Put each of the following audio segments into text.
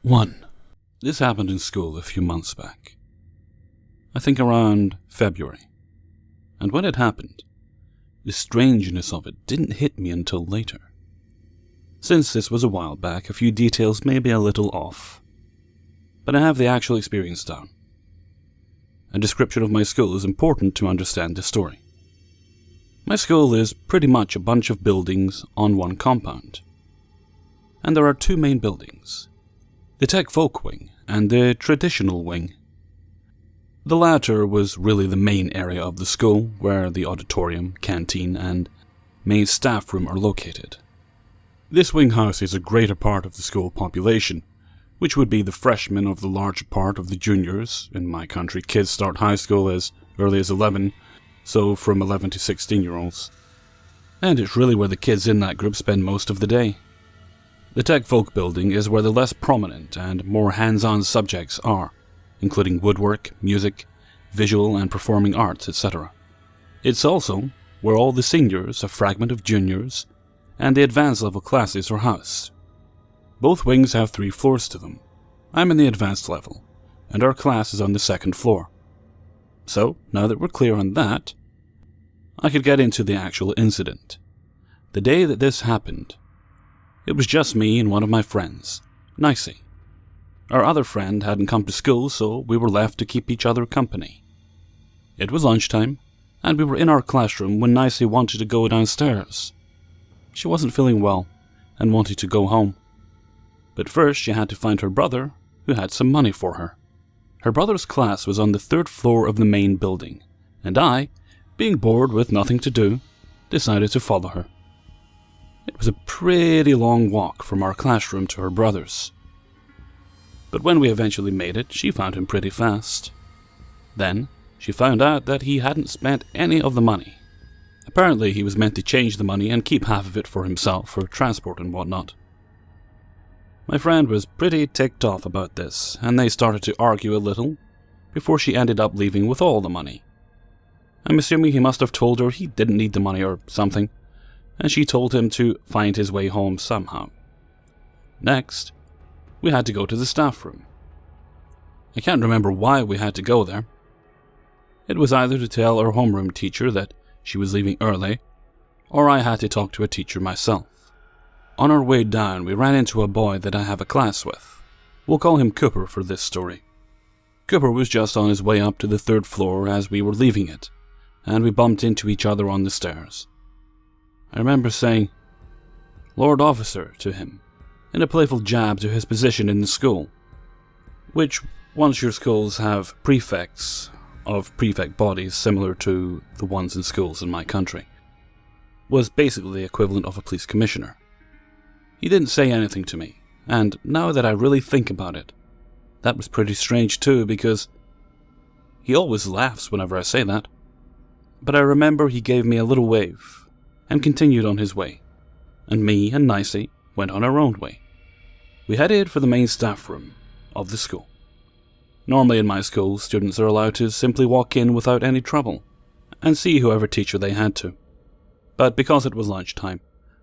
1. This happened in school a few months back. I think around February. And when it happened, the strangeness of it didn't hit me until later. Since this was a while back, a few details may be a little off, but I have the actual experience down. A description of my school is important to understand the story. My school is pretty much a bunch of buildings on one compound. And there are two main buildings, the Tech Folk Wing and the Traditional Wing. The latter was really the main area of the school, where the auditorium, canteen, and main staff room are located. This wing houses a greater part of the school population, which would be the freshmen of the larger part of the juniors. In my country, kids start high school as early as 11, so from 11 to 16-year-olds. And it's really where the kids in that group spend most of the day. The Tech Folk building is where the less prominent and more hands-on subjects are, including woodwork, music, visual and performing arts, etc. It's also where all the seniors, a fragment of juniors, and the advanced level classes are housed. Both wings have 3 floors to them. I'm in the advanced level, and our class is on the 2nd floor. So, now that we're clear on that, I could get into the actual incident. The day that this happened, it was just me and one of my friends, Nicey. Our other friend hadn't come to school, so we were left to keep each other company. It was lunchtime, and we were in our classroom when Nicey wanted to go downstairs. She wasn't feeling well, and wanted to go home. But first she had to find her brother, who had some money for her. Her brother's class was on the 3rd floor of the main building, and I, being bored with nothing to do, decided to follow her. It was a pretty long walk from our classroom to her brother's. But when we eventually made it, she found him pretty fast. Then, she found out that he hadn't spent any of the money. Apparently, he was meant to change the money and keep half of it for himself for transport and whatnot. My friend was pretty ticked off about this, and they started to argue a little, before she ended up leaving with all the money. I'm assuming he must have told her he didn't need the money or something, and she told him to find his way home somehow. Next, we had to go to the staff room. I can't remember why we had to go there. It was either to tell our homeroom teacher that she was leaving early, or I had to talk to a teacher myself. On our way down, we ran into a boy that I have a class with. We'll call him Cooper for this story. Cooper was just on his way up to the 3rd floor as we were leaving it, and we bumped into each other on the stairs. I remember saying, "Lord Officer," to him, in a playful jab to his position in the school, which, once your schools have prefects of prefect bodies similar to the ones in schools in my country, was basically the equivalent of a police commissioner. He didn't say anything to me, and now that I really think about it, that was pretty strange too, because he always laughs whenever I say that. But I remember he gave me a little wave, and continued on his way, and me and Nicey went on our own way. We headed for the main staff room of the school. Normally in my school, students are allowed to simply walk in without any trouble, and see whoever teacher they had to. But because it was lunchtime,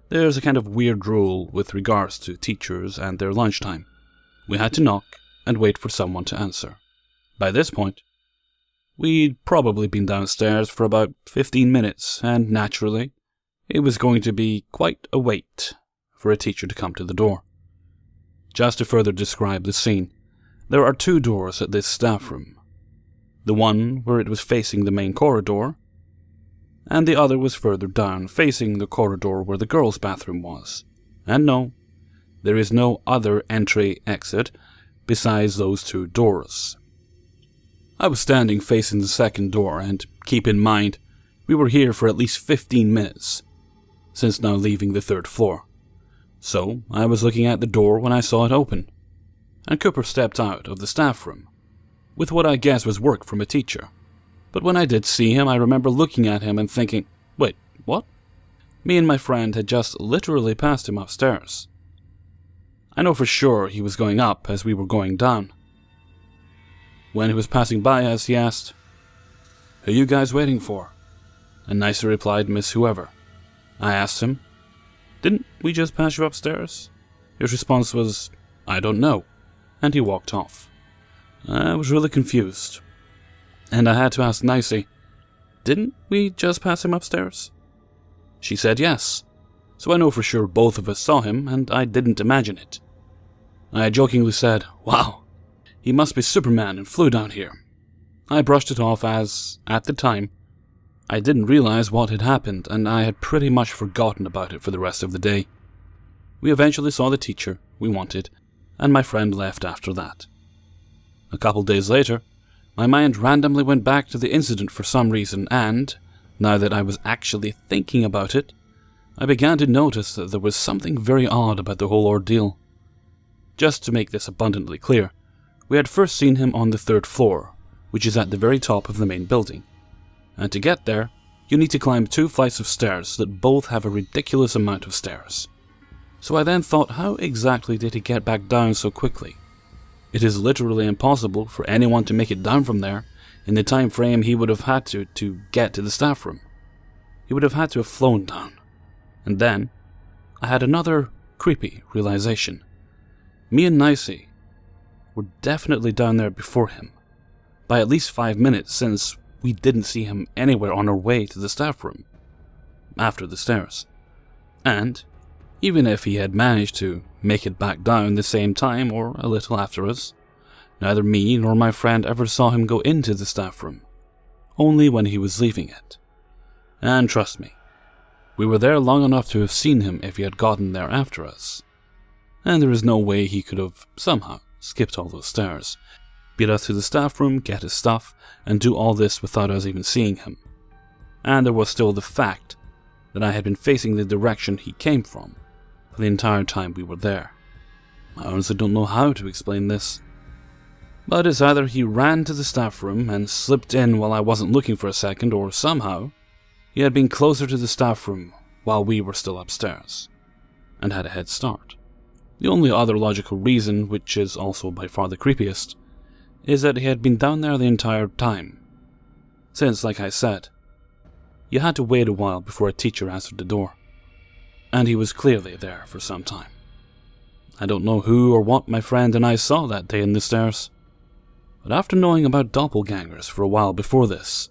there's a kind of weird rule with regards to teachers and their lunchtime. We had to knock and wait for someone to answer. By this point, we'd probably been downstairs for about 15 minutes, and naturally, it was going to be quite a wait for a teacher to come to the door. Just to further describe the scene, there are 2 doors at this staff room. The one where it was facing the main corridor, and the other was further down, facing the corridor where the girls' bathroom was. And no, there is no other entry-exit besides those 2 doors. I was standing facing the 2nd door, and keep in mind, we were here for at least 15 minutes, since now leaving the 3rd floor. So, I was looking at the door when I saw it open, and Cooper stepped out of the staff room, with what I guess was work from a teacher. But when I did see him, I remember looking at him and thinking, wait, what? Me and my friend had just literally passed him upstairs. I know for sure he was going up as we were going down. When he was passing by us, he asked, "Who are you guys waiting for?" And Nicey replied, "Miss Whoever." I asked him, "Didn't we just pass you upstairs?" His response was, "I don't know." and he walked off. I was really confused, and I had to ask Nicey, didn't we just pass him upstairs? She said yes, so I know for sure both of us saw him, and I didn't imagine it. I jokingly said, wow, he must be Superman and flew down here. I brushed it off as, at the time, I didn't realize what had happened, and I had pretty much forgotten about it for the rest of the day. We eventually saw the teacher we wanted, and my friend left after that. A couple days later, my mind randomly went back to the incident for some reason, and, now that I was actually thinking about it, I began to notice that there was something very odd about the whole ordeal. Just to make this abundantly clear, we had first seen him on the 3rd floor, which is at the very top of the main building. And to get there, you need to climb 2 flights of stairs that both have a ridiculous amount of stairs. So I then thought, how exactly did he get back down so quickly? It is literally impossible for anyone to make it down from there in the time frame he would have had to get to the staff room. He would have had to have flown down. And then, I had another creepy realization. Me and Nicey were definitely down there before him, by at least 5 minutes, since we didn't see him anywhere on our way to the staff room, after the stairs. And, even if he had managed to make it back down the same time or a little after us, neither me nor my friend ever saw him go into the staff room, only when he was leaving it. And trust me, we were there long enough to have seen him if he had gotten there after us. And there is no way he could have, somehow, skipped all those stairs, beat us to the staff room, get his stuff, and do all this without us even seeing him. And there was still the fact that I had been facing the direction he came from for the entire time we were there. I honestly don't know how to explain this, but it's either he ran to the staff room and slipped in while I wasn't looking for a second, or somehow he had been closer to the staff room while we were still upstairs, and had a head start. The only other logical reason, which is also by far the creepiest, is that he had been down there the entire time. Since, like I said, you had to wait a while before a teacher answered the door, and he was clearly there for some time. I don't know who or what my friend and I saw that day in the stairs, but after knowing about doppelgangers for a while before this,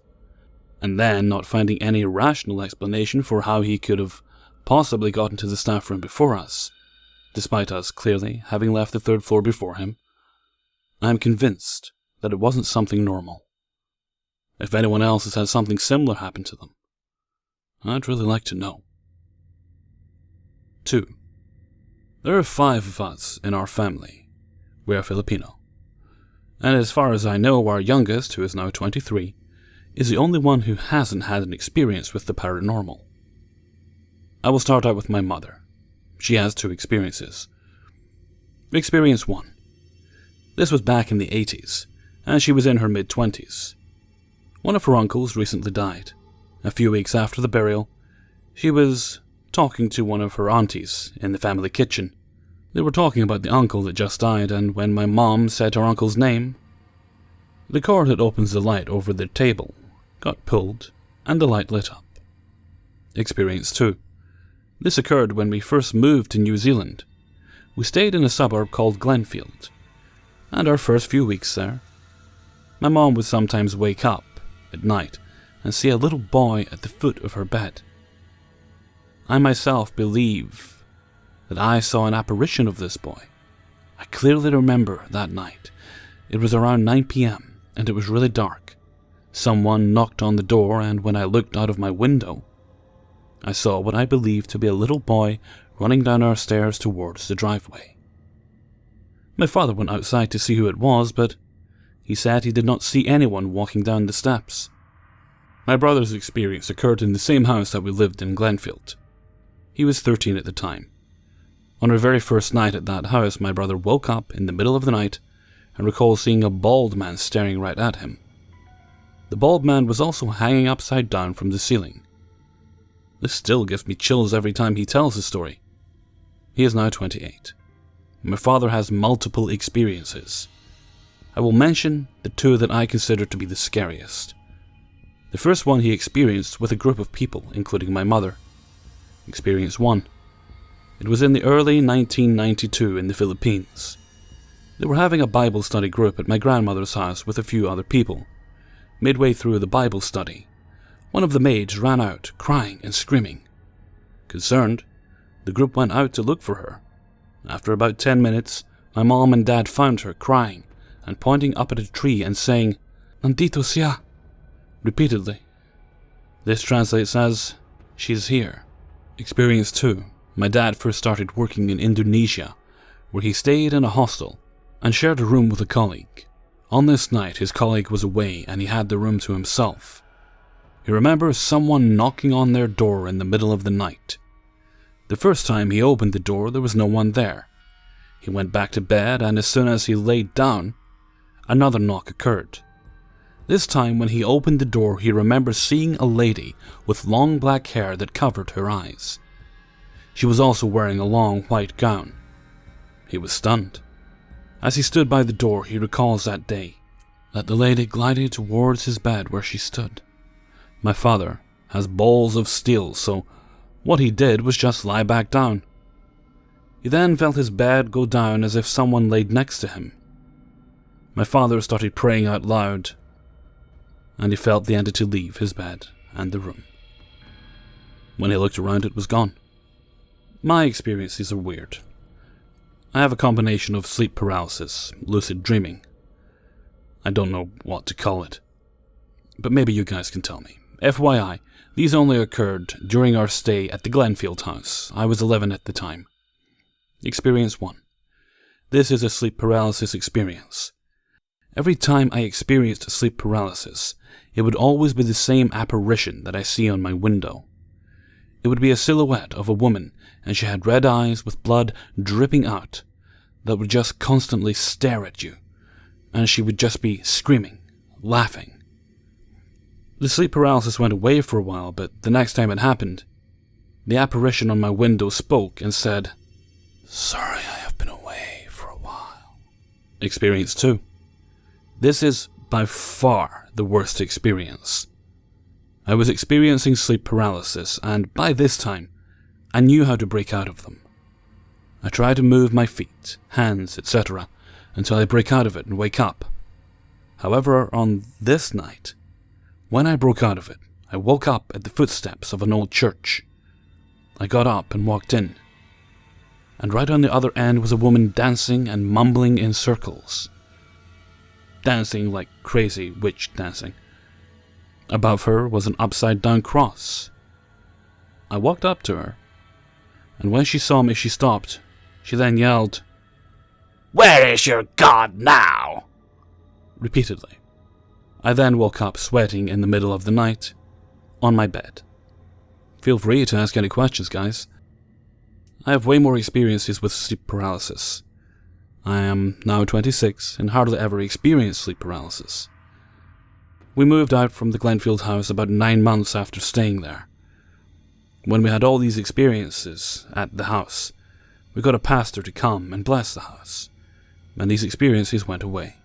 and then not finding any rational explanation for how he could have possibly gotten to the staff room before us, despite us clearly having left the 3rd floor before him, I am convinced that it wasn't something normal. If anyone else has had something similar happen to them, I'd really like to know. 2. There are 5 of us in our family. We are Filipino. And as far as I know, our youngest, who is now 23, is the only one who hasn't had an experience with the paranormal. I will start out with my mother. She has 2 experiences. Experience 1. This was back in the 80s, and she was in her mid-20s. One of her uncles recently died. A few weeks after the burial, she was talking to one of her aunties in the family kitchen. They were talking about the uncle that just died, and when my mom said her uncle's name, the cord that opens the light over the table got pulled, and the light lit up. Experience 2. This occurred when we first moved to New Zealand. We stayed in a suburb called Glenfield, and our first few weeks there, my mom would sometimes wake up at night and see a little boy at the foot of her bed. I myself believe that I saw an apparition of this boy. I clearly remember that night. It was around 9 p.m. and it was really dark. Someone knocked on the door, and when I looked out of my window, I saw what I believed to be a little boy running down our stairs towards the driveway. My father went outside to see who it was, but he said he did not see anyone walking down the steps. My brother's experience occurred in the same house that we lived in Glenfield. He was 13 at the time. On our very first night at that house, my brother woke up in the middle of the night and recalled seeing a bald man staring right at him. The bald man was also hanging upside down from the ceiling. This still gives me chills every time he tells the story. He is now 28. My father has multiple experiences. I will mention the 2 that I consider to be the scariest. The first one he experienced with a group of people, including my mother. Experience 1. It was in the early 1992 in the Philippines. They were having a Bible study group at my grandmother's house with a few other people. Midway through the Bible study, one of the maids ran out, crying and screaming. Concerned, the group went out to look for her. After about 10 minutes, my mom and dad found her crying and pointing up at a tree and saying, "Nandito siya," repeatedly. This translates as, "She's here." Experience 2. My dad first started working in Indonesia, where he stayed in a hostel and shared a room with a colleague. On this night, his colleague was away and he had the room to himself. He remembers someone knocking on their door in the middle of the night. The first time he opened the door, there was no one there. He went back to bed, and as soon as he laid down, another knock occurred. This time when he opened the door, he remembers seeing a lady with long black hair that covered her eyes. She was also wearing a long white gown. He was stunned. As he stood by the door, he recalls that day, that the lady glided towards his bed where she stood. My father has balls of steel, so what he did was just lie back down. He then felt his bed go down as if someone laid next to him. My father started praying out loud, and he felt the entity leave his bed and the room. When he looked around, it was gone. My experiences are weird. I have a combination of sleep paralysis, lucid dreaming. I don't know what to call it, but maybe you guys can tell me. FYI, these only occurred during our stay at the Glenfield house. I was 11 at the time. Experience 1. This is a sleep paralysis experience. Every time I experienced sleep paralysis, it would always be the same apparition that I see on my window. It would be a silhouette of a woman, and she had red eyes with blood dripping out that would just constantly stare at you, and she would just be screaming, laughing. The sleep paralysis went away for a while, but the next time it happened, the apparition on my window spoke and said, "Sorry, I have been away for a while." Experience 2. This is by far the worst experience. I was experiencing sleep paralysis, and by this time, I knew how to break out of them. I try to move my feet, hands, etc., until I break out of it and wake up. However, on this night, when I broke out of it, I woke up at the footsteps of an old church. I got up and walked in, and right on the other end was a woman dancing and mumbling in circles. Dancing like crazy witch dancing. Above her was an upside-down cross. I walked up to her, and when she saw me, she stopped. She then yelled, "Where is your God now?" repeatedly. I then woke up sweating in the middle of the night, on my bed. Feel free to ask any questions, guys. I have way more experiences with sleep paralysis. I am now 26 and hardly ever experienced sleep paralysis. We moved out from the Glenfield house about 9 months after staying there. When we had all these experiences at the house, we got a pastor to come and bless the house, and these experiences went away.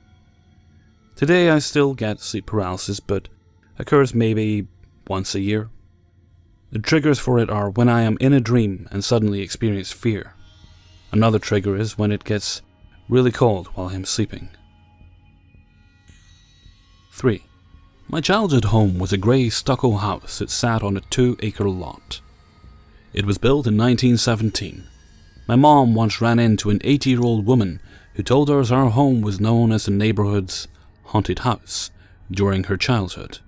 Today I still get sleep paralysis, but occurs maybe once a year. The triggers for it are when I am in a dream and suddenly experience fear. Another trigger is when it gets really cold while I'm sleeping. 3. My childhood home was a grey stucco house that sat on a 2-acre lot. It was built in 1917. My mom once ran into an 80-year-old woman who told us our home was known as the neighborhood's haunted house during her childhood.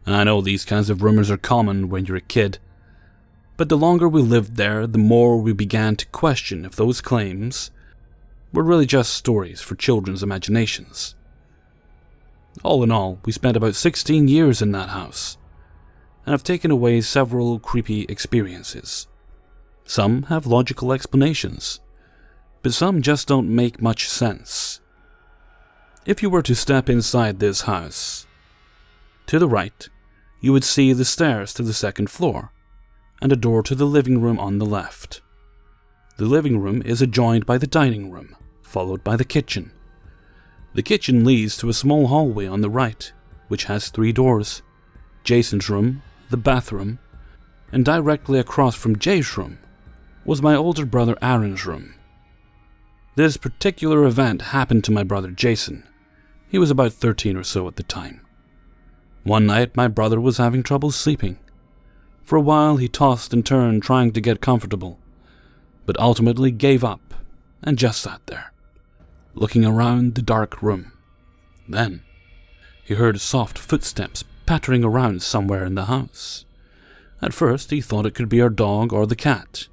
I know these kinds of rumors are common when you're a kid, but the longer we lived there, the more we began to question if those claims were really just stories for children's imaginations. All in all, we spent about 16 years in that house, and have taken away several creepy experiences. Some have logical explanations, but some just don't make much sense. If you were to step inside this house, to the right, you would see the stairs to the second floor, and a door to the living room on the left. The living room is adjoined by the dining room, followed by the kitchen. The kitchen leads to a small hallway on the right, which has 3 doors: Jason's room, the bathroom, and directly across from Jay's room was my older brother Aaron's room. This particular event happened to my brother Jason. He was about 13 or so at the time. One night, my brother was having trouble sleeping. For a while, he tossed and turned trying to get comfortable, but ultimately gave up and just sat there, looking around the dark room. Then, he heard soft footsteps pattering around somewhere in the house. At first, he thought it could be our dog or the cat,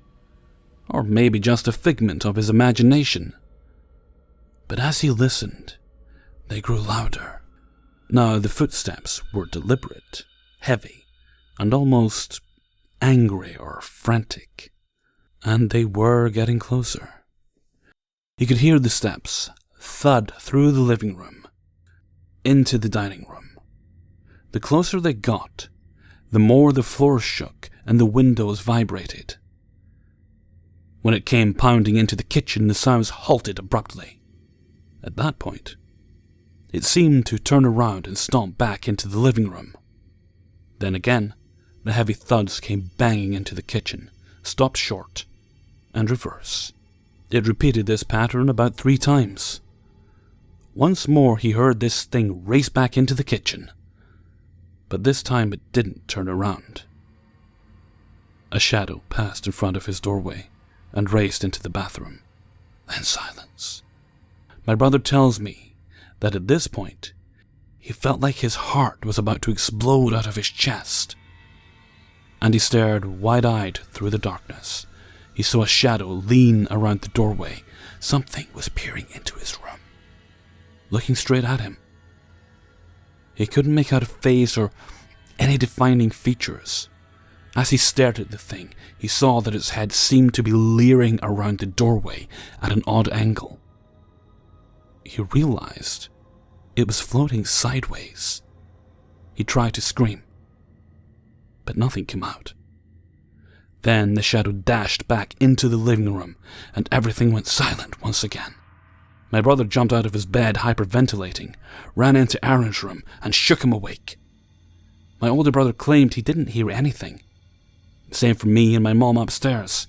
or maybe just a figment of his imagination. But as he listened, they grew louder. Now, the footsteps were deliberate, heavy, and almost angry or frantic, and they were getting closer. He could hear the steps thud through the living room, into the dining room. The closer they got, the more the floor shook and the windows vibrated. When it came pounding into the kitchen, the sounds halted abruptly. At that point, it seemed to turn around and stomp back into the living room. Then again, the heavy thuds came banging into the kitchen, stopped short, and reverse. It repeated this pattern about 3 times. Once more he heard this thing race back into the kitchen, but this time it didn't turn around. A shadow passed in front of his doorway and raced into the bathroom. Then silence. My brother tells me that at this point, he felt like his heart was about to explode out of his chest. And he stared wide-eyed through the darkness. He saw a shadow lean around the doorway. Something was peering into his room, looking straight at him. He couldn't make out a face or any defining features. As he stared at the thing, he saw that its head seemed to be leering around the doorway at an odd angle. He realized it was floating sideways. He tried to scream, but nothing came out. Then the shadow dashed back into the living room, and everything went silent once again. My brother jumped out of his bed, hyperventilating, ran into Aaron's room, and shook him awake. My older brother claimed he didn't hear anything. Same for me and my mom upstairs.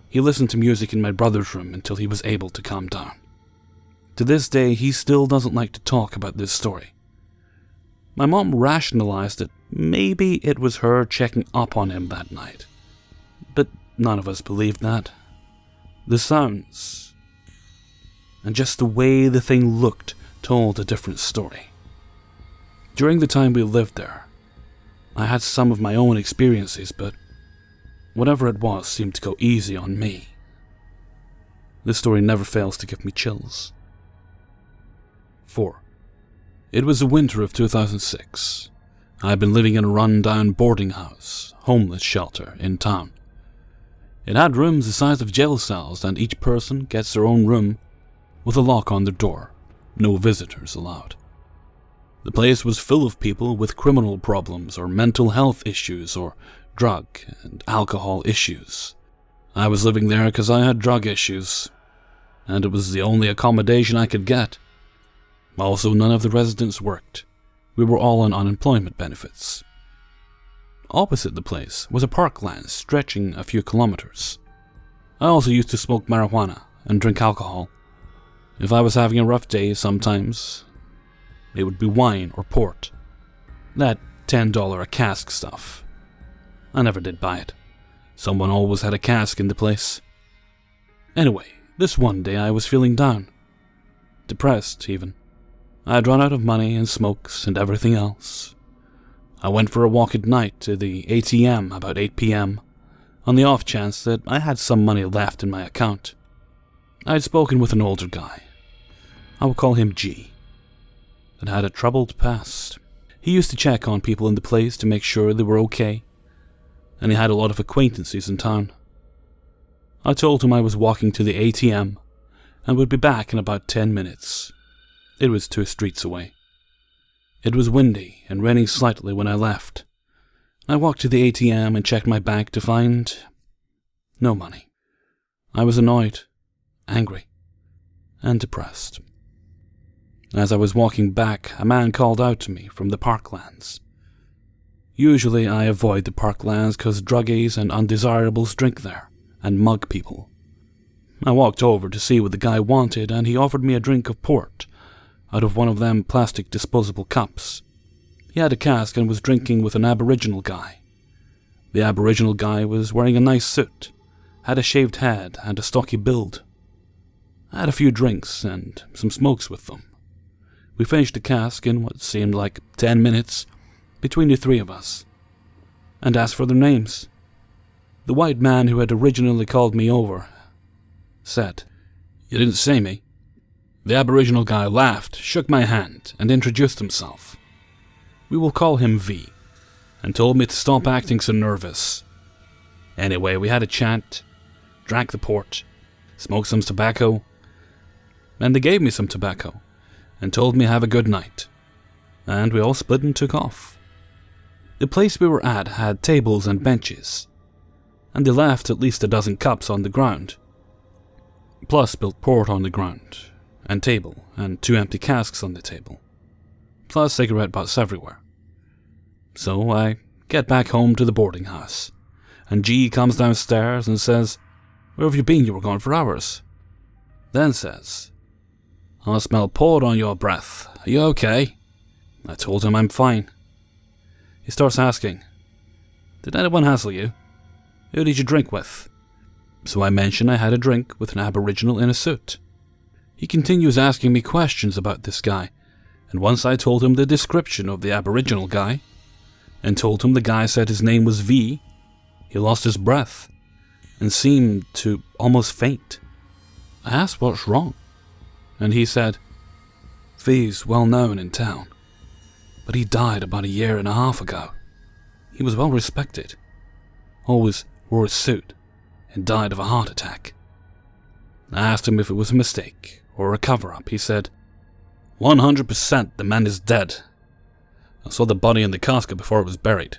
He listened to music in my brother's room until he was able to calm down. To this day, he still doesn't like to talk about this story. My mom rationalized that maybe it was her checking up on him that night. But none of us believed that. The sounds, and just the way the thing looked, told a different story. During the time we lived there, I had some of my own experiences, but whatever it was seemed to go easy on me. This story never fails to give me chills. 4. It was the winter of 2006. I had been living in a run-down boarding house, homeless shelter, in town. It had rooms the size of jail cells, and each person gets their own room with a lock on their door. No visitors allowed. The place was full of people with criminal problems or mental health issues or drug and alcohol issues. I was living there because I had drug issues, and it was the only accommodation I could get. Also, none of the residents worked. We were all on unemployment benefits. Opposite the place was a parkland stretching a few kilometers. I also used to smoke marijuana and drink alcohol. If I was having a rough day, sometimes it would be wine or port. That $10 a cask stuff. I never did buy it. Someone always had a cask in the place. Anyway, this one day I was feeling down. Depressed, even. I had run out of money and smokes and everything else. I went for a walk at night to the ATM about 8 p.m. on the off chance that I had some money left in my account. I had spoken with an older guy. I will call him G. That had a troubled past. He used to check on people in the place to make sure they were okay, and he had a lot of acquaintances in town. I told him I was walking to the ATM and would be back in about 10 minutes. It was 2 streets away. It was windy and raining slightly when I left. I walked to the ATM and checked my bank to find no money. I was annoyed, angry, and depressed. As I was walking back, a man called out to me from the parklands. Usually I avoid the parklands because druggies and undesirables drink there and mug people. I walked over to see what the guy wanted, and he offered me a drink of port out of one of them plastic disposable cups. He had a cask and was drinking with an Aboriginal guy. The Aboriginal guy was wearing a nice suit, had a shaved head and a stocky build. I had a few drinks and some smokes with them. We finished the cask in what seemed like 10 minutes between the three of us, and asked for their names. The white man who had originally called me over said, "You didn't say me." The Aboriginal guy laughed, shook my hand, and introduced himself. We will call him V, and told me to stop acting so nervous. Anyway, we had a chat, drank the port, smoked some tobacco, and they gave me some tobacco, and told me have a good night, and we all split and took off. The place we were at had tables and benches, and they left at least a dozen cups on the ground, plus spilled port on the ground, and table, and 2 empty casks on the table, plus cigarette butts everywhere. So I get back home to the boarding house, and G comes downstairs and says, "Where have you been? You were gone for hours." Then says, "I smell port on your breath. Are you okay?" I told him I'm fine. He starts asking, "Did anyone hassle you? Who did you drink with?" So I mention I had a drink with an Aboriginal in a suit. He continues asking me questions about this guy, and once I told him the description of the Aboriginal guy, and told him the guy said his name was V, he lost his breath, and seemed to almost faint. I asked what's wrong, and he said, "V's well known in town, but he died about 1.5 years ago. He was well respected, always wore a suit, and died of a heart attack." I asked him if it was a mistake or a cover-up. He said, 100% the man is dead. I saw the body in the casket before it was buried.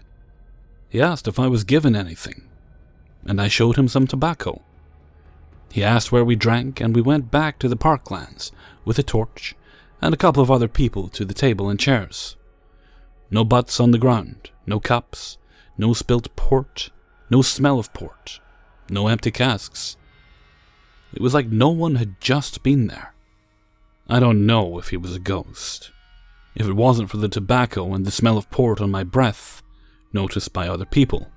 He asked if I was given anything, and I showed him some tobacco. He asked where we drank, and we went back to the parklands with a torch and a couple of other people to the table and chairs. No butts on the ground, no cups, no spilt port, no smell of port, no empty casks. It was like no one had just been there. I don't know if he was a ghost. If it wasn't for the tobacco and the smell of port on my breath, noticed by other people,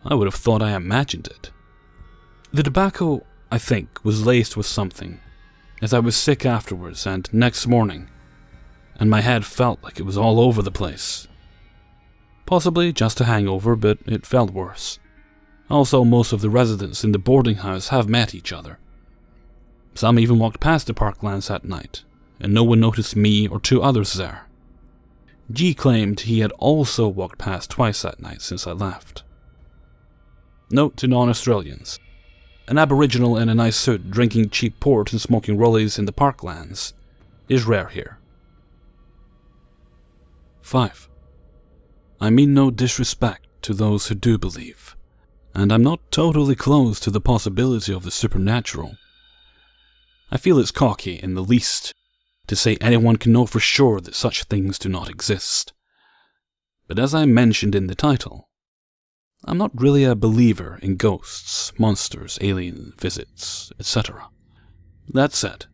I would have thought I imagined it. The tobacco, I think, was laced with something, as I was sick afterwards and next morning, and my head felt like it was all over the place. Possibly just a hangover, but it felt worse. Also, most of the residents in the boarding house have met each other. Some even walked past the parklands at night, and no one noticed me or 2 others there. G claimed he had also walked past twice that night since I left. Note to non-Australians: an Aboriginal in a nice suit drinking cheap port and smoking rollies in the parklands is rare here. 5. I mean no disrespect to those who do believe, and I'm not totally closed to the possibility of the supernatural. I feel it's cocky in the least to say anyone can know for sure that such things do not exist. But as I mentioned in the title, I'm not really a believer in ghosts, monsters, alien visits, etc. That said,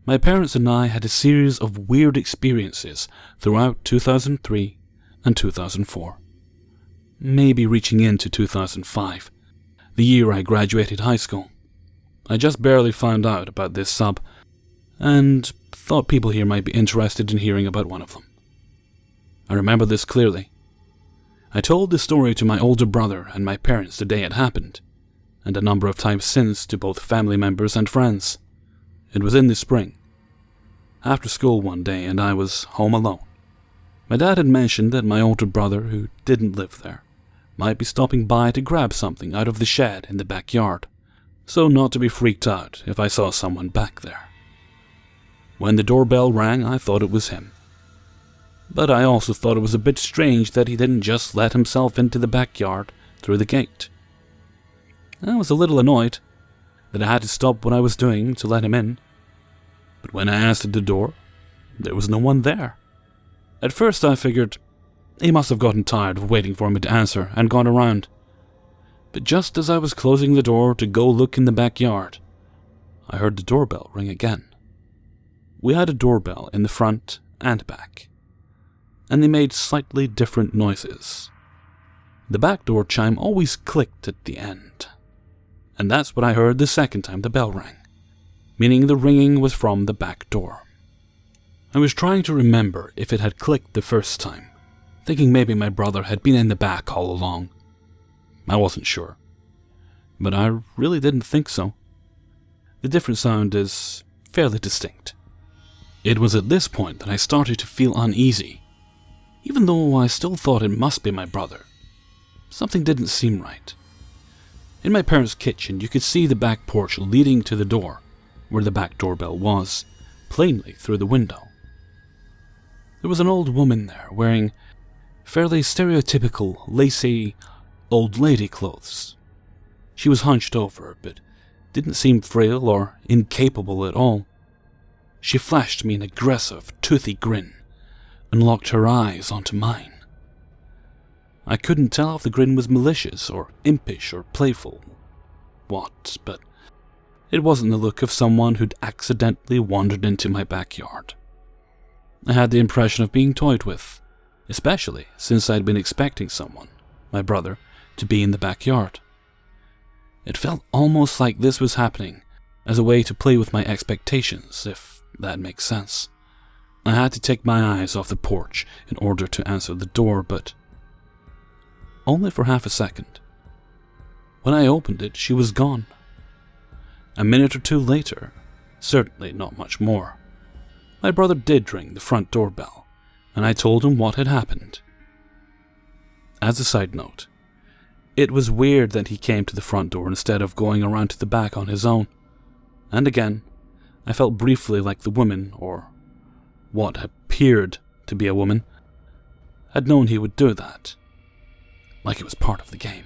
my parents and I had a series of weird experiences throughout 2003 and 2004. Maybe reaching into 2005, the year I graduated high school. I just barely found out about this sub, and thought people here might be interested in hearing about one of them. I remember this clearly. I told this story to my older brother and my parents the day it happened, and a number of times since to both family members and friends. It was in the spring, after school one day, and I was home alone. My dad had mentioned that my older brother, who didn't live there, might be stopping by to grab something out of the shed in the backyard, so not to be freaked out if I saw someone back there. When the doorbell rang, I thought it was him. But I also thought it was a bit strange that he didn't just let himself into the backyard through the gate. I was a little annoyed that I had to stop what I was doing to let him in, but when I asked at the door, there was no one there. At first I figured he must have gotten tired of waiting for me to answer and gone around. But just as I was closing the door to go look in the backyard, I heard the doorbell ring again. We had a doorbell in the front and back, and they made slightly different noises. The back door chime always clicked at the end, and that's what I heard the second time the bell rang, meaning the ringing was from the back door. I was trying to remember if it had clicked the first time, thinking maybe my brother had been in the back all along. I wasn't sure, but I really didn't think so. The different sound is fairly distinct. It was at this point that I started to feel uneasy, even though I still thought it must be my brother. Something didn't seem right. In my parents' kitchen, you could see the back porch leading to the door, where the back doorbell was, plainly through the window. There was an old woman there, wearing fairly stereotypical, lacy, old lady clothes. She was hunched over, but didn't seem frail or incapable at all. She flashed me an aggressive, toothy grin, and locked her eyes onto mine. I couldn't tell if the grin was malicious or impish or playful, but it wasn't the look of someone who'd accidentally wandered into my backyard. I had the impression of being toyed with, especially since I'd been expecting someone, my brother, to be in the backyard. It felt almost like this was happening as a way to play with my expectations, if that makes sense. I had to take my eyes off the porch in order to answer the door, but only for half a second. When I opened it, she was gone. A minute or two later, certainly not much more, my brother did ring the front doorbell, and I told him what had happened. As a side note, it was weird that he came to the front door instead of going around to the back on his own. And again, I felt briefly like the woman, or what appeared to be a woman, had known he would do that. Like it was part of the game.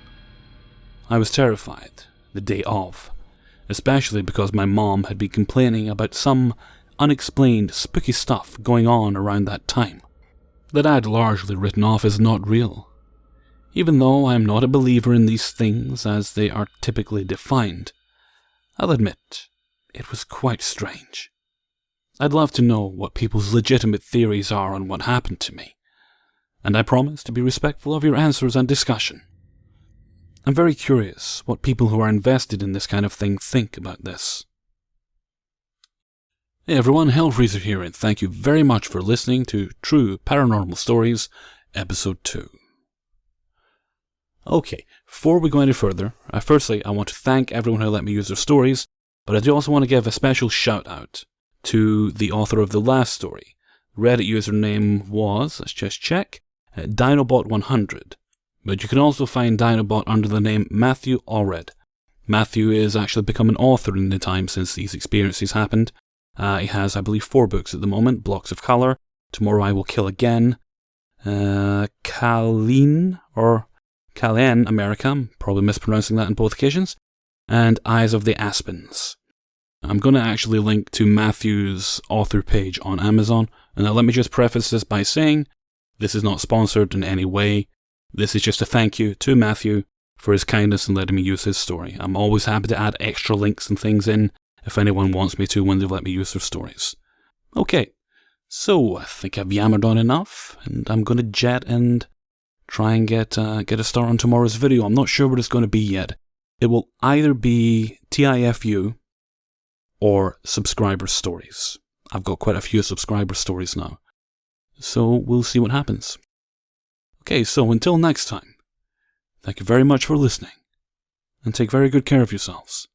I was terrified the day of, especially because my mom had been complaining about some unexplained spooky stuff going on around that time that I'd largely written off as not real, even though I am not a believer in these things as they are typically defined. I'll admit, it was quite strange. I'd love to know what people's legitimate theories are on what happened to me, and I promise to be respectful of your answers and discussion. I'm very curious what people who are invested in this kind of thing think about this. Hey everyone, Hellfreezer here, and thank you very much for listening to True Paranormal Stories, Episode 2. Okay, before we go any further, firstly I want to thank everyone who let me use their stories, but I do also want to give a special shout out to the author of the last story. Reddit username was, let's just check, Dinobot100, but you can also find Dinobot under the name Matthew Allred. Matthew is actually become an author in the time since these experiences happened. He has, I believe, 4 books at the moment: Blocks of Color, Tomorrow I Will Kill Again, Kalin America, I'm probably mispronouncing that in both occasions, and Eyes of the Aspens. I'm going to actually link to Matthew's author page on Amazon, and now let me just preface this by saying, this is not sponsored in any way. This is just a thank you to Matthew for his kindness in letting me use his story. I'm always happy to add extra links and things in if anyone wants me to when they've let me use their stories. Okay, so I think I've yammered on enough, and I'm going to jet and try and get a start on tomorrow's video. I'm not sure what it's going to be yet. It will either be TIFU or subscriber stories. I've got quite a few subscriber stories now, so we'll see what happens. Okay, so until next time, thank you very much for listening, and take very good care of yourselves.